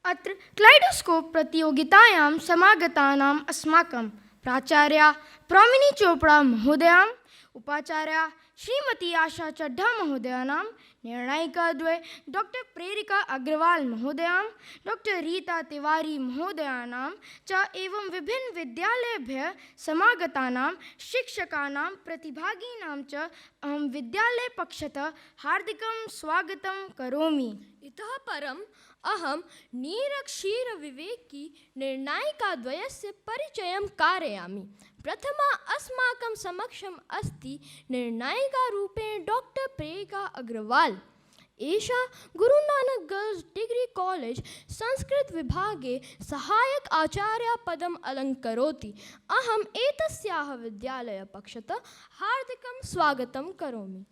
अत्र क्लाइडोस्कोप प्रतियोगितायां समागतानाम् अस्माकं प्राचार्या प्रमिनी चोपड़ा महोदयाम्, उपाचार्या श्रीमती आशा चड्ढा महोदयानां, निर्णायिकाद्वय डॉक्टर प्रेरिका अग्रवाल महोदयां, डॉक्टर रीता तिवारी महोदयानां च एवं विभिन्न विद्यालयेभ्यः समागतानां शिक्षकानां प्रतिभागिनां च अहं विद्यालयपक्षतः हार्दिकं स्वागतं करोमि। इतः परम् अहं नीरक्षीरविवेकी निर्णायिकाद्वयस्य परिचयं कारयामि। प्रथमा अस्माकं समक्षम् अस्ति निर्णायिकारूपेण डॉक्टर प्रेरिका अग्रवाल। एषा Guru Nanak girls degree college Sanskrit विभागे सहायक आचार्य पदम् अलङ्करोति। अहम् एतस्याः विद्यालयपक्षतः हार्दिकं स्वागतं करोमि।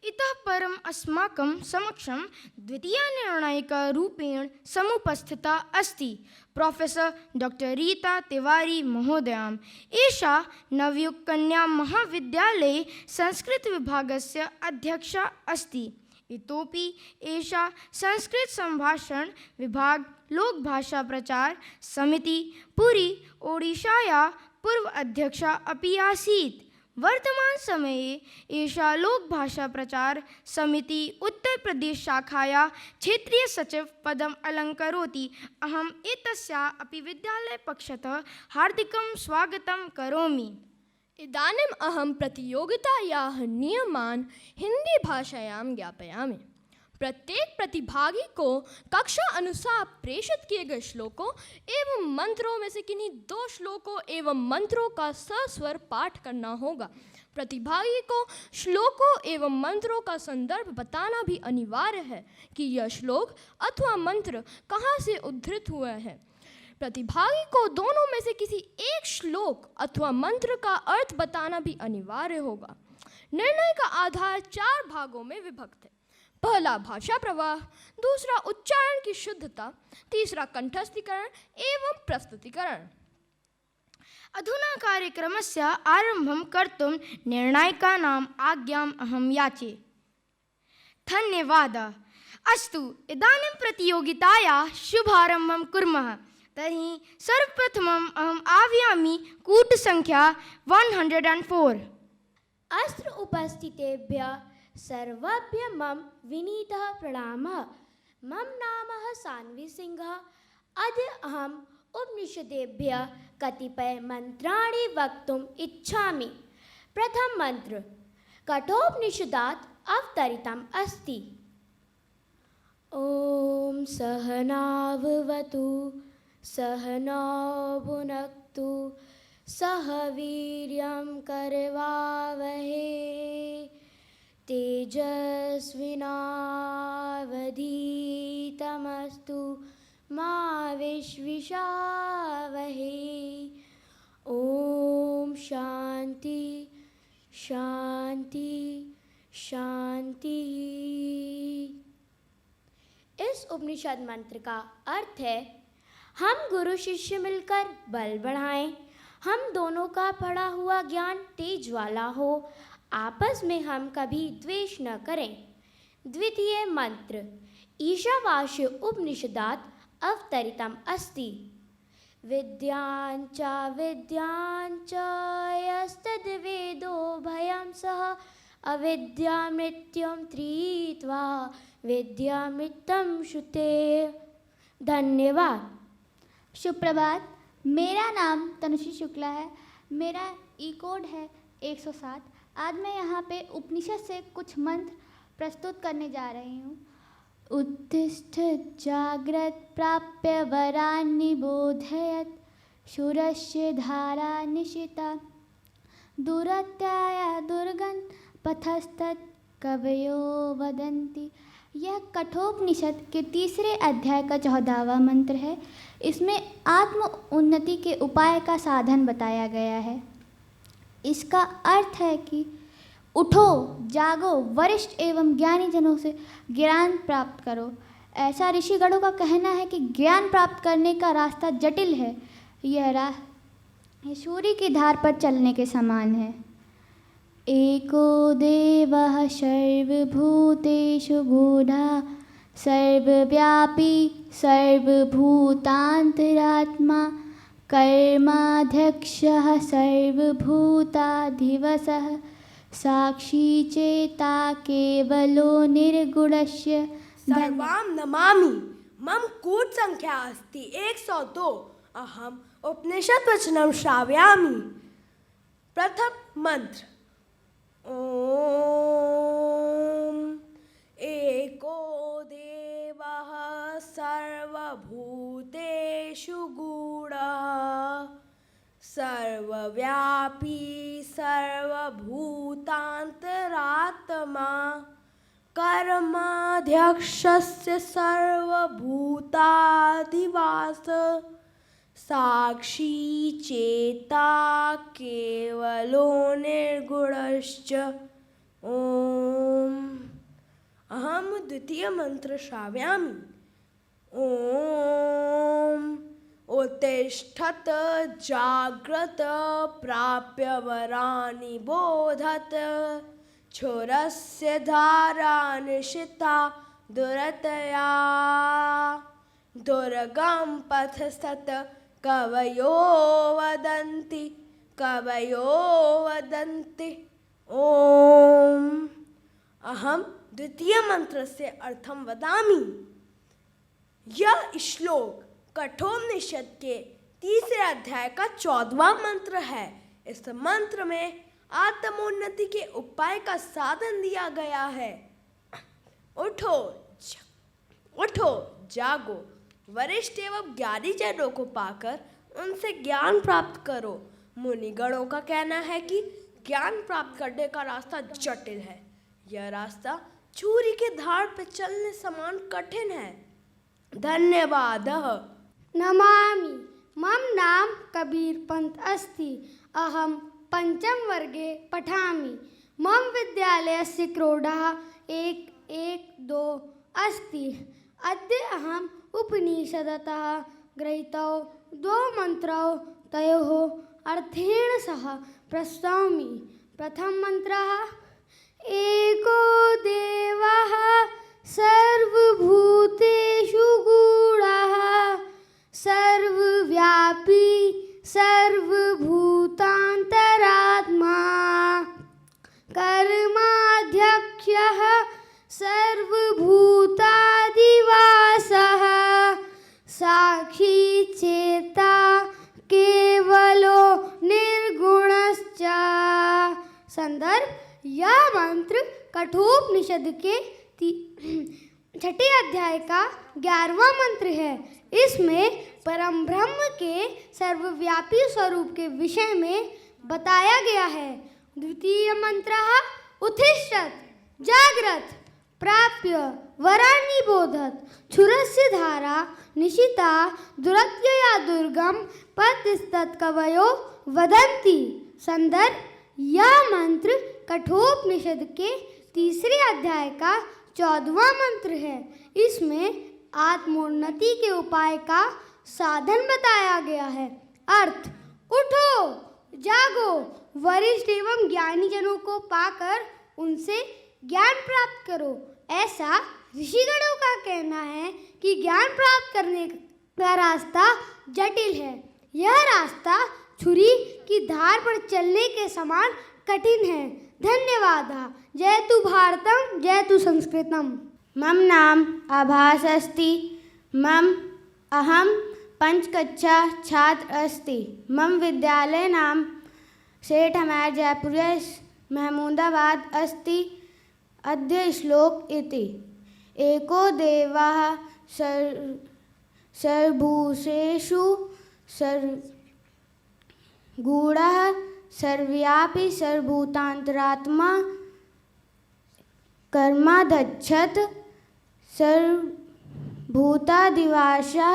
इतः परम् अस्माकं समक्षं द्वितीया निर्णायिकारूपेण समुपस्थिता अस्ति प्रोफेसर डॉक्टर रीता तिवारी महोदयाम्। एषा नवयुगकन्या महाविद्यालये संस्कृतविभागस्य अध्यक्षा अस्ति। इतोपि एषा संस्कृत संभाषण विभाग लोकभाषा प्रचार समिति पुरी ओडिशायाः पूर्व अध्यक्षा अपि आसीत्। वर्तमान समये एषा लोकभाषा प्रचार समिति उत्तर प्रदेश शाखाया क्षेत्रीय सचिव पदम् अलङ्करोति। अहम् एतस्याः अपि विद्यालयपक्षतः हार्दिकं स्वागतं करोमि। इदानीम् अहं प्रतियोगितायाः नियमान् हिंदी भाषायां ज्ञापयामि। प्रत्येक प्रतिभागी को कक्षा अनुसार प्रेषित किए गए श्लोकों एवं मंत्रों में से किन्हीं 2 श्लोकों एवं मंत्रों का सस्वर पाठ करना होगा। प्रतिभागी को श्लोकों एवं मंत्रों का संदर्भ बताना भी अनिवार्य है कि यह श्लोक अथवा मंत्र कहाँ से उद्धृत हुए हैं। प्रतिभागी को दोनों में से किसी एक श्लोक अथवा मंत्र का अर्थ बताना भी अनिवार्य होगा। निर्णय का आधार 4 भागों में विभक्त है। पहला भाषा प्रवाह, दूसरा उच्चारण की शुद्धता, तीसरा कंठस्थीकरण एवं प्रस्तुतिकरण। अधुना कार्यक्रमस्य आरम्भं कर्तुं निर्णायिकानाम् आज्ञाम् अहं याचे। धन्यवादः। अस्तु, इदानीं प्रतियोगितायाः शुभारम्भं कुर्मः। तर्हि सर्वप्रथमम् अहम् आह्वयामि कूटसङ्ख्या 104। अत्र उपस्थितेभ्यः सर्वेभ्यः मम विनीतः प्रणामः। मम नाम सान्वी सिंह। अद्य अहम् उपनिषदेभ्यः कतिपय मन्त्राणि वक्तुम् इच्छामि। प्रथम मंत्र कठोपनिषदात् अवतरितम् अस्ति। ॐ सहनाववतु सहनौ भुनक्तु सह वीर्यं करवावहै तेजस्विनावधीतमस्तु मा विद्विषावहै। ओम शांति शांति शांति। इस उपनिषद मंत्र का अर्थ है, हम गुरु शिष्य मिलकर बल बढ़ाएं, हम दोनों का पढ़ा हुआ ज्ञान तेज वाला हो, आपस में हम कभी द्वेष न करें। द्वितीय मंत्र ईशावास्य उपनिषदात् अवतरितम् अस्ति। विद्यांच यस्तद्वेदो भयं सः अविद्यामृत्युं त्रीत्वा विद्यामृतं श्रुते। धन्यवाद। सुप्रभात। मेरा नाम तनुश्री शुक्ला है। मेरा ई कोड है 107। आज मैं यहाँ पे उपनिषद से कुछ मंत्र प्रस्तुत करने जा रही हूँ। उत्तिष्ठ जाग्रत प्राप्य वरान् निबोधयत् शूरस्य धारा निशिता दुरत्याया दुर्गन् पथस्तत् कवयो वदन्ति। यह कठोपनिषद के 3रे अध्याय का 14वां मंत्र है। इसमें आत्म उन्नति के उपाय का साधन बताया गया है। इसका अर्थ है कि उठो, जागो, वरिष्ठ एवं ज्ञानी जनों से ज्ञान प्राप्त करो। ऐसा ऋषिगणों का कहना है कि ज्ञान प्राप्त करने का रास्ता जटिल है। यह सूर्य की धार पर चलने के समान है। एको देवः सर्वभूतेषु गूढ़ः सर्वव्यापी सर्वभूतान्तरात्मा कर्माध्यक्षः सर्वभूताधिवसः साक्षी चेता केवलो निर्गुणस्य सर्वां नमामि मम कूट संख्या अस्ति 102 अहम उपनिषद वचनं श्रावयामि। प्रथम मंत्र ओम एको देवः सर्वभूतेषु गूढः सर्वव्यापी सर्वभूतान्तरात्मा कर्माध्यक्षस्य सर्वभूताधिवास साक्षी चेता केवलो निर्गुणश्च। ओम अहम द्वितीय मंत्र श्रावयामि। ओम उत्तिष्ठत जाग्रत प्राप्य वरानि बोधत छोरस्य धारा निशिता दुरतया दुर्गम पथस्तत कवयो वदन्ति। ओम अहम द्वितीय मंत्रस्य अर्थं वदामि। यह श्लोक कठोपनिषद के तीसरे अध्याय का 14वां मंत्र है। इस मंत्र में आत्मोन्नति के उपाय का साधन दिया गया है। उठो जागो, वरिष्ठ एवं ज्ञानी जनों को पाकर उनसे ज्ञान प्राप्त करो। मुनिगणों का कहना है कि ज्ञान प्राप्त करने का रास्ता जटिल है। यह रास्ता छुरी के धार पर चलने समान कठिन है। धन्यवाद। नमामि मम नाम कबीर पंत अस्ति अहम पंचम वर्गे पठामि। मम विद्यालयस्य क्रोडः 112 अस्ति। अद्य अहम् उपनिषदतः गृहीतौ 2 मन्त्रौ तयोः अर्थेन सह प्रस्तौमि। प्रथम मन्त्रः एको देवः सर्वभूतेषु गूढः सर्वव्यापी सर्वभूतान्तरात्मा कर्माध्यक्षः सर्वभूताधिवासः साक्षी चेता केवलो निर्गुणश्च। संदर्भ यह मंत्र कठोपनिषद के 6ठे अध्याय का 11वां मंत्र है। इसमें परम ब्रह्म के सर्वव्यापी स्वरूप के विषय में बताया गया है। द्वितीय मंत्रः उत्तिष्ठत जाग्रत प्राप्य वरानि बोधत क्षुरस्य धारा निशिता दुरत्यया दुर्गम पतिस्तत् कवयो वदन्ति। संदर्भ यह मंत्र कठोपनिषद के तीसरे अध्याय का 14वां मंत्र है। इसमें आत्मोन्नति के उपाय का साधन बताया गया है। अर्थ उठो जागो, वरिष्ठ एवं ज्ञानी जनों को पाकर उनसे ज्ञान प्राप्त करो। ऐसा ऋषिगणों का कहना है कि ज्ञान प्राप्त करने का रास्ता जटिल है। यह रास्ता छुरी की धार पर चलने के समान कठिन है। धन्यवाद। जयतु भारतम जयतु संस्कृतम। मम नाम आभास अस्ति। मम अहम पंचकक्षा छात्र अस्ति। मम विद्यालय नाम सेठ हमार जयपुर महमूदाबाद अस्ति। अद्य श्लोक इति एको देवः सर्वभूतेषु गूढः सर्वव्यापी सर्वभूतान्तरात्मा कर्माध्यक्षः सर्वभूताधिवासः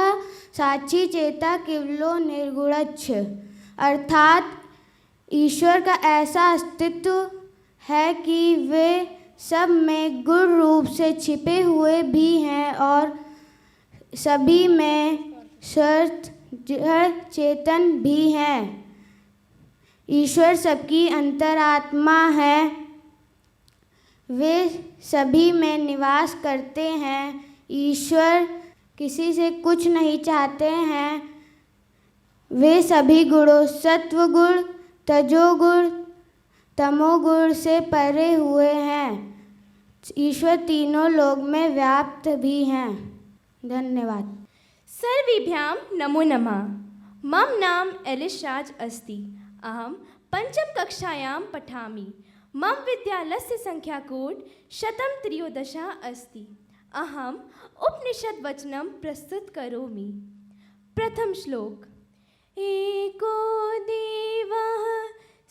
साक्षी चेता केवलो निर्गुणश्च। अर्थात ईश्वर का ऐसा अस्तित्व है कि वे सब में गुण रूप से छिपे हुए भी हैं और सभी में सर्त जड़ चेतन भी हैं। ईश्वर सबकी अंतरात्मा है। वे सभी में निवास करते हैं। ईश्वर किसी से कुछ नहीं चाहते हैं। वे सभी गुणों सत्वगुण, तजोगुण, तमोगुण से परे हुए हैं। ईश्वर तीनों लोक में व्याप्त भी हैं। धन्यवाद। सर्वेभ्यां नमो नमः। मम नाम एलिशाज अस्ति। अहं पञ्चमकक्षायां पठामि। मम विद्यालयस्य संख्याकोड् 113 अस्ति। अहम् उपनिषद्वचनं प्रस्तुत करोमि। प्रथम श्लोक। एको देवः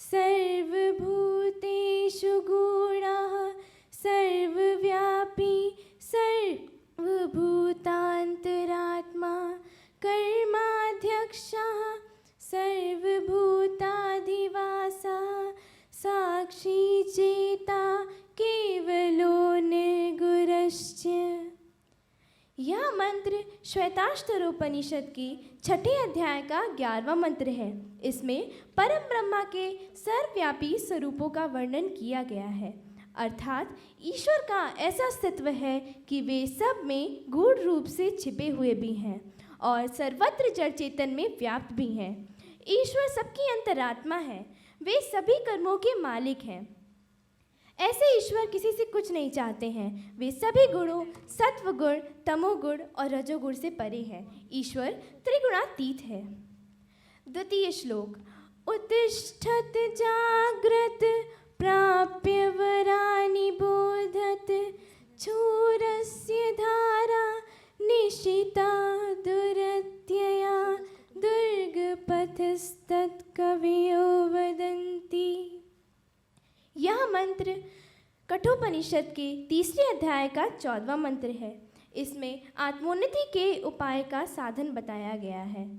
सर्वभूतेषु गूढः सर्वव्यापी सर्वभूतान्तरात्मा कर्माध्यक्षः सर्वभूताधिवासः साक्षी चेता केवलो निर्गुणश्च। यह मंत्र श्वेताश्वतरोपनिषद की 6ठे अध्याय का 11वां मंत्र है। इसमें परम ब्रह्मा के सर्वव्यापी स्वरूपों का वर्णन किया गया है, अर्थात ईश्वर का ऐसा अस्तित्व है कि वे सब में गूढ़ रूप से छिपे हुए भी हैं और सर्वत्र जड़ चेतन में व्याप्त भी हैं। ईश्वर सबकी अंतरात्मा है। वे सभी कर्मों के मालिक हैं। ऐसे ईश्वर किसी से कुछ नहीं चाहते हैं। वे सभी गुणों सत्वगुण, तमोगुण और रजोगुण से परे हैं। ईश्वर त्रिगुणातीत है। द्वितीय श्लोक। उत्तिष्ठत जाग्रत प्राप्य वरानि बोधत क्षुरस्य धारा निशिता दुरत्यया दुर्गपथस्तत्कवयो वदन्ति। यह मंत्र कठोपनिषद के 3रे अध्याय का 14वां मंत्र है। इसमें आत्मोन्नति के उपाय का साधन बताया गया है,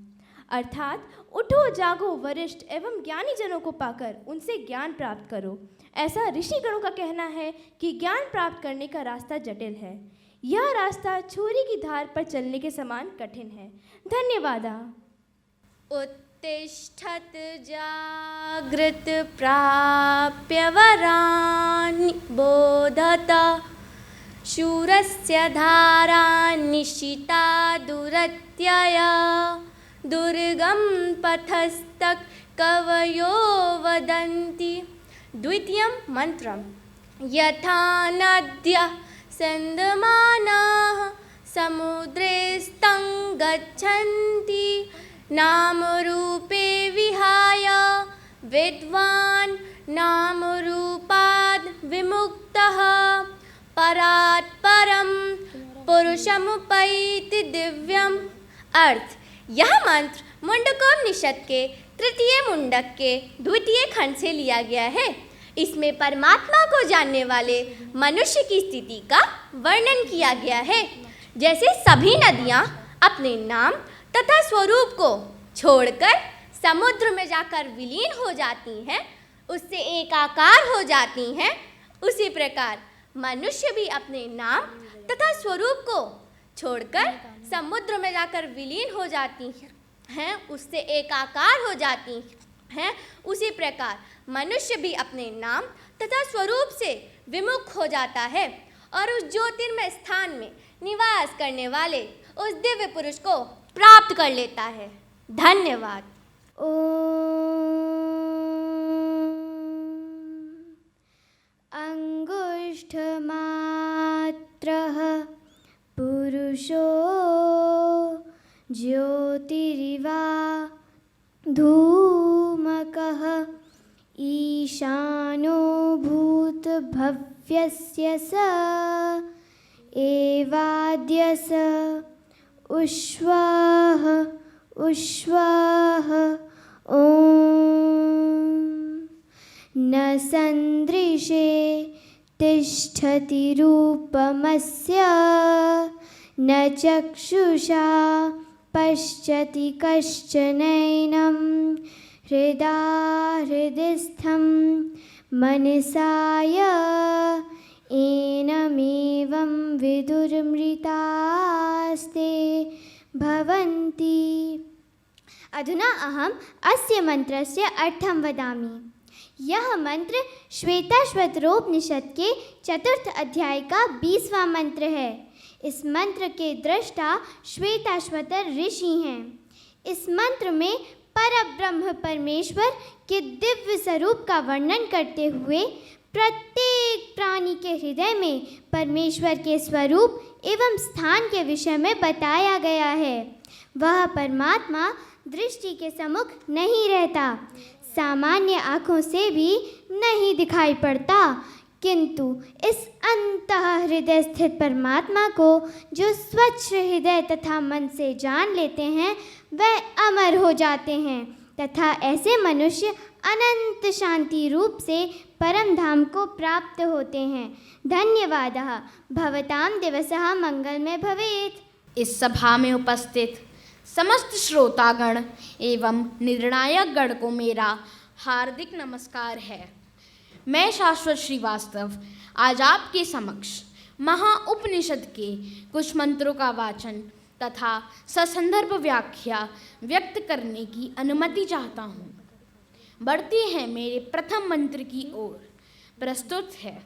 अर्थात उठो जागो वरिष्ठ एवं ज्ञानी जनों को पाकर उनसे ज्ञान प्राप्त करो। ऐसा ऋषिगणों का कहना है कि ज्ञान प्राप्त करने का रास्ता जटिल है। यह रास्ता छुरी की धार पर चलने के समान कठिन है। धन्यवाद। उत्तिष्ठत जागृत प्राप्य वरानि बोधत शूरस्य धारा निशिता दुरत्यया दुर्गम पथस्तक कवयो वदन्ति। द्वितीयं मंत्रम्। यथा नद्यः सन्दमानाः समुद्रेस्तं गच्छन्ति नामरूपे विहाय विद्वान् नामरूपाद् विमुक्तः परात् परं पुरुषमुपैति दिव्यम्। अर्थ। यह मंत्र मुंडकोपनिषद के 3 मुंडक के 2 खंड से लिया गया है। इसमें परमात्मा को जानने वाले मनुष्य की स्थिति का वर्णन किया गया है। जैसे सभी नदियाँ अपने नाम तथा स्वरूप को छोड़कर समुद्र में जाकर विलीन हो जाती हैं, उससे एकाकार हो जाती हैं, उसी प्रकार मनुष्य भी अपने नाम तथा स्वरूप को छोड़कर समुद्र में जाकर विलीन हो जाती हैं, उससे एकाकार हो जाती हैं। उसी प्रकार मनुष्य भी अपने नाम तथा स्वरूप से विमुख हो जाता है और उस ज्योतिर्मय स्थान में निवास करने वाले उस दिव्य पुरुष को प्राप्त कर लेता है। धन्यवाद। अंगुष्ठमात्रः पुरुषो ज्योतिरिवा धूमकः ईशानो भूतभव्यस्य स एवाद्यस उष्वाह उष्वाह ॐ न सन्दृशे तिष्ठति रूपमस्य न चक्षुषा पश्यति कश्चनैनं हृदा हृदिस्थं मनसाय एनमेवं विदुर्मृतास्ते भवन्ति। अधुना अहम् अस्य मन्त्रस्य अर्थं वदामि। यह मंत्र श्वेताश्वतरोपनिषद के 4th अध्याय का 20वां मंत्र है। इस मंत्र के दृष्टा श्वेताश्वतर ऋषि हैं। इस मंत्र में परब्रह्म परमेश्वर के दिव्य स्वरूप का वर्णन करते हुए प्रत्येक प्राणी के हृदय में परमेश्वर के स्वरूप एवं स्थान के विषय में बताया गया है। वह परमात्मा दृष्टि के सम्मुख नहीं रहता, सामान्य आँखों से भी नहीं दिखाई पड़ता, किंतु इस अंतः हृदय स्थित परमात्मा को जो स्वच्छ हृदय तथा मन से जान लेते हैं वह अमर हो जाते हैं तथा ऐसे मनुष्य अनंत शांति रूप से परम धाम को प्राप्त होते हैं। धन्यवादः। भवतां दिवसः मंगलमय भवेत्। इस सभा में उपस्थित समस्त श्रोतागण एवं निर्णायक गण को मेरा हार्दिक नमस्कार है। मैं शाश्वत श्रीवास्तव आज आपके समक्ष महाउपनिषद के कुछ मंत्रों का वाचन तथा ससंदर्भ व्याख्या व्यक्त करने की अनुमति चाहता हूँ। बढ़ते हैं मेरे प्रथम मंत्र की ओर। प्रस्तुत है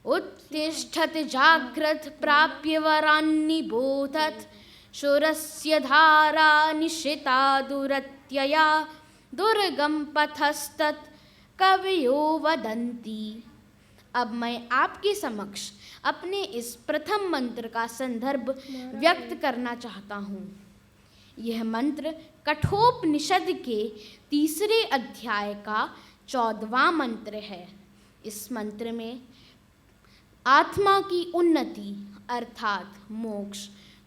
उत्तिष्ठत जाग्रत प्राप्य वरान्निबोधत शूरस्य धारा निश्चिता दुरत्यया दुर्गम पथस्तत् कवयो वदन्ति। अब मैं आपके समक्ष अपने इस प्रथम मंत्र का संदर्भ व्यक्त करना चाहता हूँ। यह मंत्र कठोपनिषद के 3 अध्याय का 14वां मंत्र है। इस मंत्र में आत्मा की उन्नति अर्थात मोक्ष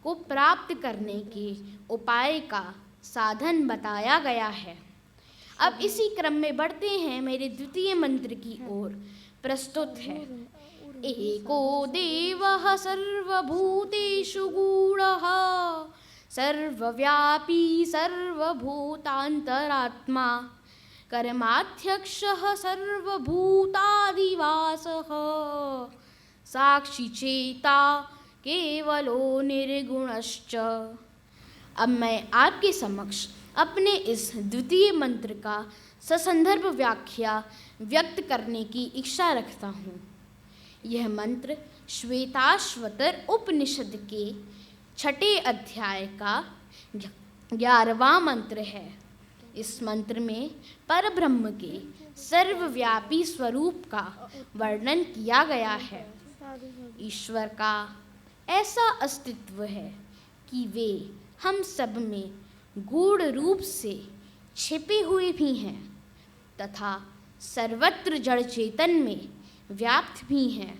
को प्राप्त करने के उपाय का साधन बताया गया है। अब इसी क्रम में बढ़ते हैं मेरे द्वितीय मंत्र की ओर। प्रस्तुत है एको देवः सर्वभूतेषु गूढः सर्वव्यापी सर्वभूतान्तरात्मा कर्माध्यक्षः सर्वभूताधिवासः साक्षी चेता केवलो निर्गुणश्च। अब मैं आपके समक्ष अपने इस द्वितीय मंत्र का ससंदर्भ व्याख्या व्यक्त करने की इच्छा रखता हूँ। यह मंत्र श्वेताश्वतर उपनिषद के 6 अध्याय का 11वां मंत्र है। इस मंत्र में परब्रह्म के सर्वव्यापी स्वरूप का वर्णन किया गया है। ईश्वर का ऐसा अस्तित्व है कि वे हम सब में गूढ़ रूप से छिपे हुए भी हैं तथा सर्वत्र जड़ चेतन में व्याप्त भी हैं।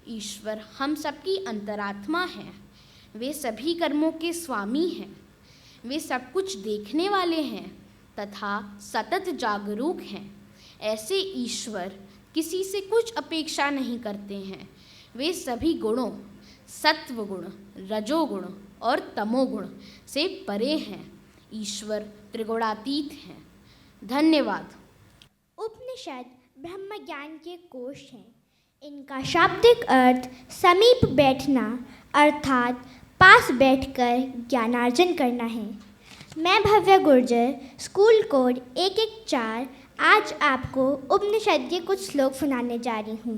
ईश्वर हम सबकी अंतरात्मा हैं। वे सभी कर्मों के स्वामी हैं। वे सब कुछ देखने वाले हैं तथा सतत जागरूक हैं। ऐसे ईश्वर किसी से अपेक्षा अपेक्षा नहीं करते हैं। वे सभी गुणों सत्वगुण, रजोगुण और तमोगुण से परे हैं। ईश्वर त्रिगुणातीत हैं। धन्यवाद। उपनिषद ब्रह्म ज्ञान के कोश हैं। इनका शाब्दिक अर्थ समीप बैठना अर्थात पास बैठकर ज्ञानार्जन करना है। मैं भव्य गुर्जर, स्कूल कोड 114 आज आपको उपनिषद के कुछ श्लोक सुनाने जा रही हूँ।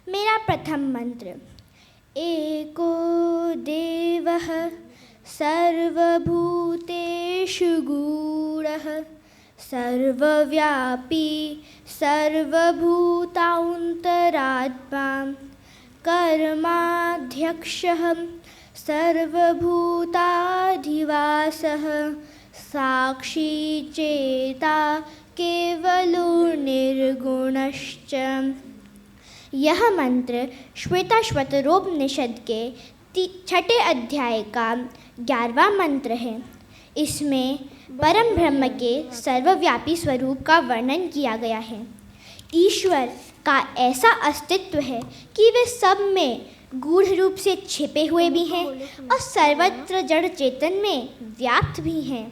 मेरा प्रथम मंत्र एको देवः सर्वभूतेषु गूढः सर्वव्यापी सर्वभूतान्तरात्मा कर्माध्यक्षः सर्वभूताधिवासः साक्षी चेता केवलो निर्गुणश्च। यह मंत्र श्वेताश्वतरोपनिषद के 6 अध्याय का 11वां मंत्र है। इसमें परम ब्रह्म के सर्वव्यापी स्वरूप का वर्णन किया गया है। ईश्वर का ऐसा अस्तित्व है कि वे सब में गूढ़ रूप से छिपे हुए भी हैं और सर्वत्र जड़ चेतन में व्याप्त भी हैं।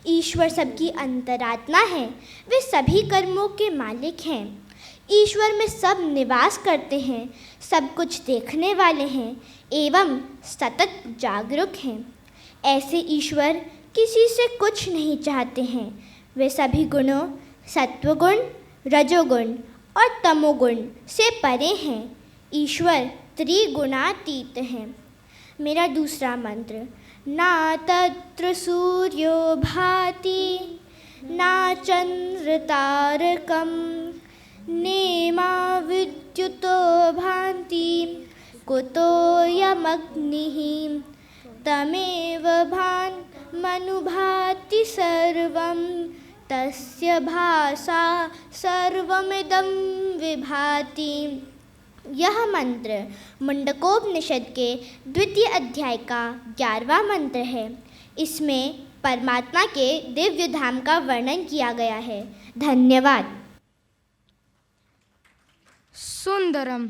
ईश्वर सबकी अंतरात्मा है। वे सभी कर्मों के मालिक हैं। ईश्वर में सब निवास करते हैं, सब कुछ देखने वाले हैं एवं सतत जागरूक हैं। ऐसे ईश्वर किसी से कुछ नहीं चाहते हैं। वे सभी गुणों सत्वगुण, रजोगुण और तमोगुण से परे हैं। ईश्वर त्रिगुणातीत हैं। मेरा दूसरा मंत्र। ना तत्र सूर्यो भाति ना चंद्र तारकम नेमा विद्युतो भान्ति कुतोऽयमग्निः तमेव भान्मनुभाति सर्वं तस्य भासा सर्वमिदं विभाति। यह मंत्र मुंडकोपनिषद के द्वितीय अध्याय का 11वां मंत्र है। इसमें परमात्मा के दिव्य धाम का वर्णन किया गया है। धन्यवाद। सुंदरम।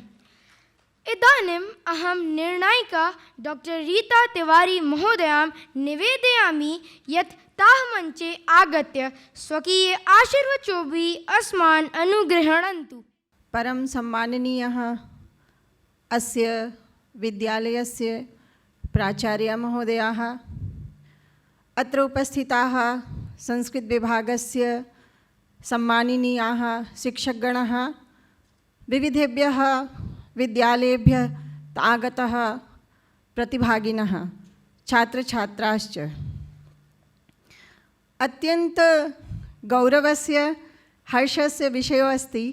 इदानीम् अहं निर्णायिका डॉक्टर रीता तिवारी महोदयां निवेदयामि यत् ताः मञ्चे आगत्य स्वकीय आशीर्वचोभिः अस्मान् अनुगृह्णन्तु। परम सम्माननीयः अस्य विद्यालयस्य प्राचार्य महोदयाः, अत्र उपस्थिताः संस्कृतविभागस्य सम्माननीयाः शिक्षकगणः, विविधेभ्यः विद्यालयेभ्यः आगतः प्रतिभागिनः, छात्रछात्राश्च, अत्यन्त गौरवस्य हर्षस्य विषयो अस्ति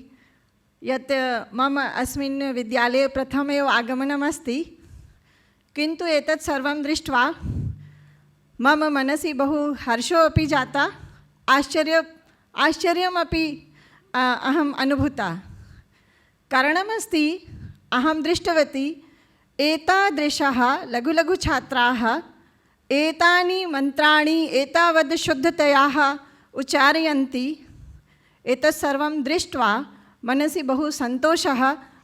यत् मम अस्मिन् विद्यालये प्रथमेव आगमनमस्ति। किन्तु एतत् सर्वं दृष्ट्वा मम मनसि बहु हर्षोऽपि जाता, आश्चर्यमपि अहम् अनुभूता। कारणमस्ति, अहं दृष्टवती एतादृशः लघु लघु छात्राः एतानि मन्त्राणि एतावद् शुद्धतया उच्चारयन्ति। एतत् सर्वं दृष्ट्वा मनसि बहु सन्तोषः,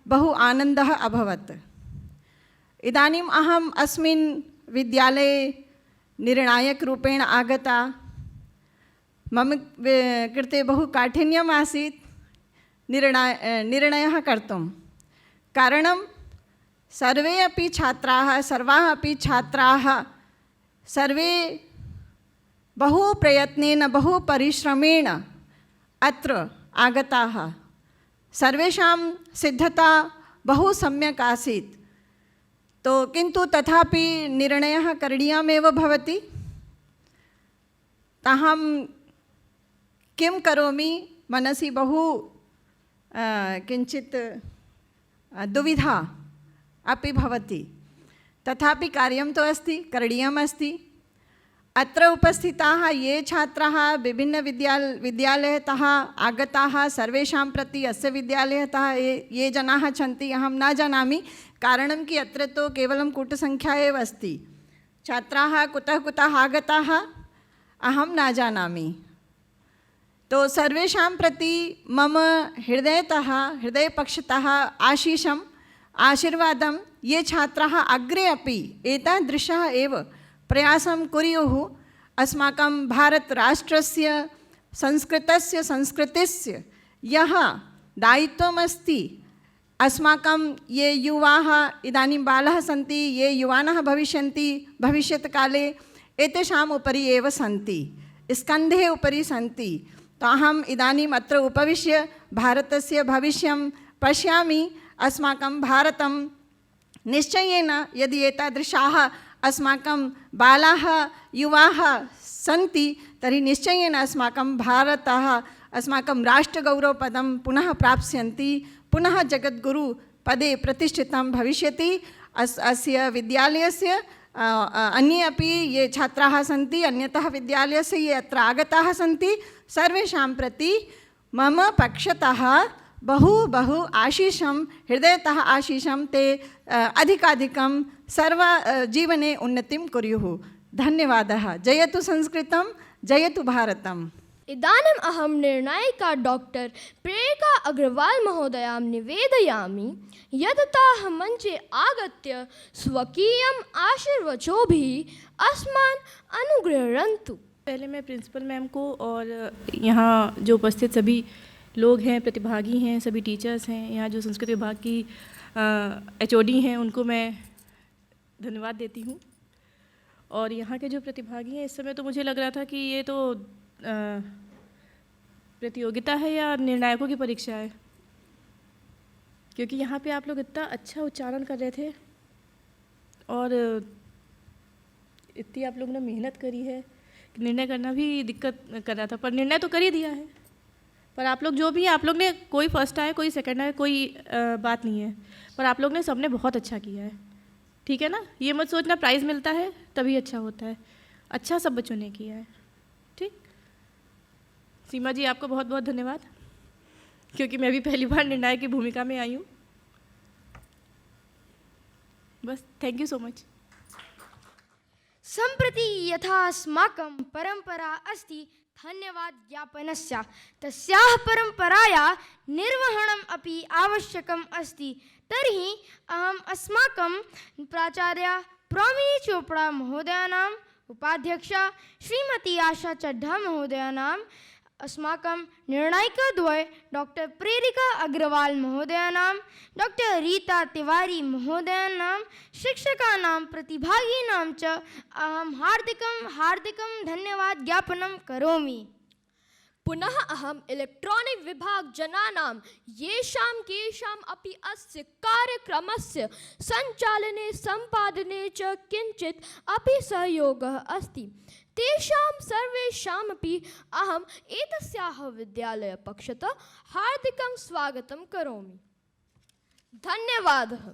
बहु आनन्दः अभवत्। इदानीम् अहम् अस्मिन् विद्यालये निर्णायकरूपेण आगता। मम कृते बहु काठिन्यम् आसीत् निर्णयः कर्तुं। कारणं सर्वे अपि छात्राः, सर्वाः अपि छात्राः सर्वे बहु प्रयत्नेन, बहु परिश्रमेण अत्र आगताः। सर्वेषां सिद्धता बहु सम्यक् आसीत्। किन्तु तथापि निर्णयः करणीयमेव भवति। अहं किं करोमि मनसि बहु किञ्चित् दुविधा अपि भवति। तथापि कार्यं तु अस्ति, करणीयम् अस्ति। अत्र उपस्थिताः ये छात्राः विद्यालयतः आगताः, सर्वेषां प्रति अस्य विद्यालयतः ये जनाः सन्ति अहं न जानामि। कारणं कि अत्र तु केवलं कूटसङ्ख्या एव अस्ति। छात्राः कुतः आगताः अहं न जानामि। तो सर्वेषां प्रति मम हृदयपक्षतः आशीर्वादं ये छात्राः अग्रे अपि एतादृशः एव प्रयासं कुर्युः। अस्माकं भारतराष्ट्रस्य संस्कृतिस्य यः दायित्वमस्ति, अस्माकं ये युवाः इदानीं बालाः सन्ति, ये युवानः भविष्यन्ति भविष्यत्काले, एतेषाम् उपरि एव सन्ति, स्कन्धे उपरि सन्ति। तो अहम् इदानीम् अत्र उपविश्य भारतस्य भविष्यं पश्यामि। अस्माकं भारतं निश्चयेन यदि एतादृशाः अस्माकं बालाः युवाः सन्ति तर्हि निश्चयेन अस्माकं भारतः अस्माकं राष्ट्रगौरवपदं पुनः प्राप्स्यन्ति, पुनः जगद्गुरुपदे प्रतिष्ठितं भविष्यति। अस्य विद्यालयस्य अन्ये अपि ये छात्राः सन्ति, अन्यतः विद्यालयस्य ये अत्र आगताः सन्ति, सर्वेषां प्रति मम पक्षतः बहु आशीषं, हृदयतः आशीषं ते अधिकाधिकं सर्वजीवने उन्नतिं कुर्युः। धन्यवादः। जयतु संस्कृतं, जयतु भारतम्। इदानीम् अहं निर्णायिका डॉक्टर प्रेरिका अग्रवाल महोदयां निवेदयामि यत् ताः मञ्चे आगत्य स्वकीयम् आशीर्वचोभिः अस्मान् अनुगृह्णन्तु। पहले मैं प्रिंसिपल मैम को और यहाँ जो उपस्थित सभी लोग हैं, प्रतिभागी हैं, सभी टीचर्स हैं, यहाँ जो संस्कृत विभाग की HOD हैं, उनको मैं धन्यवाद देती हूँ। और यहाँ के जो प्रतिभागी हैं, इस समय तो मुझे लग रहा था कि ये तो प्रतियोगिता है या निर्णायकों की परीक्षा है, क्योंकि यहाँ पे आप लोग इतना अच्छा उच्चारण कर रहे थे और इतनी आप लोगों ने मेहनत करी है कि निर्णय करना भी दिक्कत कर रहा था, पर निर्णय तो कर ही दिया है। पर आप लोग जो भी हैं, आप लोग ने कोई फर्स्ट आए कोई सेकंड आए कोई बात नहीं है, पर आप लोग ने सबने बहुत अच्छा किया है, ठीक है ना। ये मत सोचना प्राइज़ मिलता है तभी अच्छा होता है, अच्छा सब बच्चों ने किया है, ठीक। सीमा जी आपको बहुत बहुत धन्यवाद, क्योंकि मैं भी पहली बार निर्णायक की भूमिका में आई हूँ। बस, थैंक यू सो मच। सम्प्रति यथा अस्माकं परम्परा अस्ति धन्यवाद ज्ञापनस्य, तस्याः परम्परायाः निर्वहणम् अपि आवश्यकम् अस्ति। तर्हि अहम् अस्माकं प्राचार्या प्रौमिनी चोपड़ा महोदयानाम्, उपाध्यक्षा श्रीमती आशा चड्ढा महोदयानाम्, अस्माकं निर्णायिकाद्वय डॉक्टर प्रेरिका अग्रवाल महोदयानां, डॉक्टर रीता तिवारी महोदयानां, शिक्षकानां प्रतिभागिनां च अहं हार्दिकं धन्यवाद ज्ञापनं करोमि। पुनः अहम् इलेक्ट्रानिक् विभाग जनानां येषां केषाम् अपि अस्य कार्यक्रमस्य सञ्चालने सम्पादने च किञ्चित् अपि सहयोगः अस्ति, तेषां सर्वेषामपि अहम् एतस्याः विद्यालयपक्षतः हार्दिकं स्वागतं करोमि। धन्यवादः।